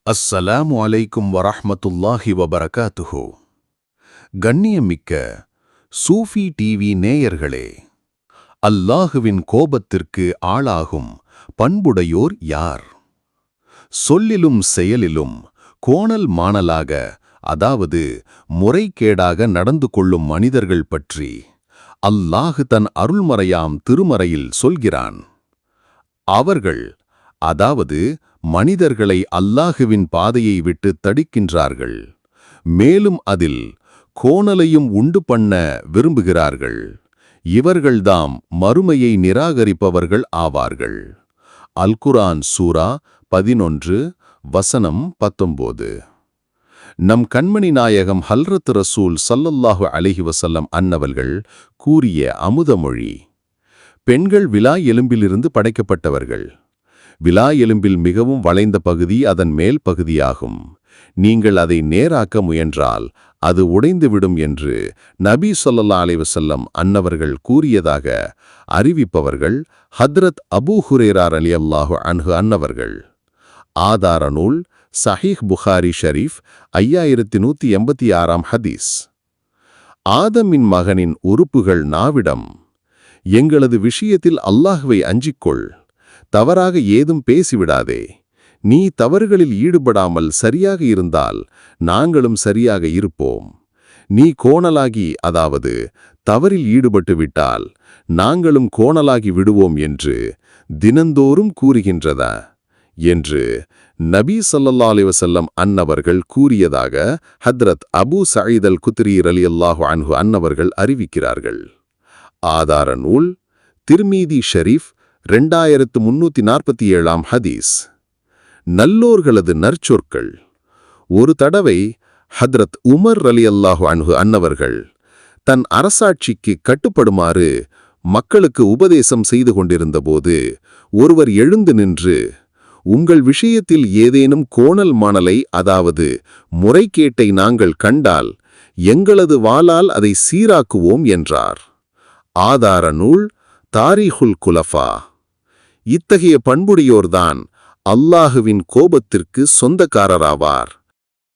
அஸ்ஸலாமு அலைக்கும் வரஹ்மத்துல்லாஹி வபரகாத்துஹு. கண்ணியமிக்க சூஃபி டிவி நேயர்களே, அல்லாஹுவின் கோபத்திற்கு ஆளாகும் பண்புடையோர் யார்? சொல்லிலும் செயலிலும் கோணல் மாணலாக, அதாவது முறைகேடாக நடந்து கொள்ளும் மனிதர்கள் பற்றி அல்லாஹு தன் அருள்மறையாம் திருமறையில் சொல்கிறான். அவர்கள், அதாவது மனிதர்களை அல்லாஹுவின் பாதையை விட்டு தடுக்கின்றார்கள், மேலும் அதில் கோணலையும் உண்டு பண்ண விரும்புகிறார்கள். இவர்கள்தாம் மறுமையை நிராகரிப்பவர்கள் ஆவார்கள். அல்-குர்ஆன் சூரா 11 வசனம் 19. நம் கண்மணி நாயகம் ஹல்ரத் ரசூல் ஸல்லல்லாஹு அலைஹி வஸல்லம் அன்னவர்கள் கூறிய அமுதமொழி: பெண்கள் விலா எலும்பிலிருந்து படைக்கப்பட்டவர்கள். விலா எலும்பில் மிகவும் வளைந்த பகுதி அதன் மேல் பகுதியாகும். நீங்கள் அதை நேராக்க முயன்றால் அது உடைந்துவிடும் என்று நபி ஸல்லல்லாஹு அலைஹி வஸல்லம் அன்னவர்கள் கூறியதாக அறிவிப்பவர்கள் ஹத்ரத் அபூ ஹுரைரா ரலியல்லாஹு அன்ஹு அன்னவர்கள். ஆதார நூல் சஹீஹ் புகாரி ஷரீஃப் 5186 ஹதீஸ். ஆதமின் மகனின் உறுப்புகள் நாவிடம். எங்களது விஷயத்தில் அல்லாஹ்வை அஞ்சிக்கொள், தவறாக ஏதும் பேசிவிடாதே. நீ தவறுகளில் ஈடுபடாமல் சரியாக இருந்தால் நாங்களும் சரியாக இருப்போம். நீ கோணலாகி, அதாவது தவறில் ஈடுபட்டு விட்டால் நாங்களும் கோணலாகி விடுவோம் என்று தினந்தோறும் கூறுகின்றதா என்று நபி ஸல்லல்லாஹு அலைஹி வஸல்லம் அன்னவர்கள் கூறியதாக ஹத்ரத் அபூ சயீத் அல்-குத்ரி ரலியல்லாஹு அன்ஹு அன்னவர்கள் அறிவிக்கிறார்கள். ஆதார நூல் திர்மீதி ஷரீஃப் 2347 ஹதீஸ். நல்லோர்களது நற்சொற்கள். ஒரு தடவை ஹத்ரத் உமர் ரலியல்லாஹு அன்ஹு அன்னவர்கள் தன் அரசாட்சிக்கு கட்டுப்படுமாறு மக்களுக்கு உபதேசம் செய்து கொண்டிருந்தபோது ஒருவர் எழுந்து நின்று, உங்கள் விஷயத்தில் ஏதேனும் கோணல் மாணலை, அதாவது முறைகேட்டை நாங்கள் கண்டால் எங்களது வாளால் அதை சீராக்குவோம் என்றார். ஆதார நூல் தாரீஹுல் குலஃபா. இத்தகைய பண்புடையோர்தான் அல்லாஹுவின் கோபத்திற்கு சொந்தக்காரராவார்.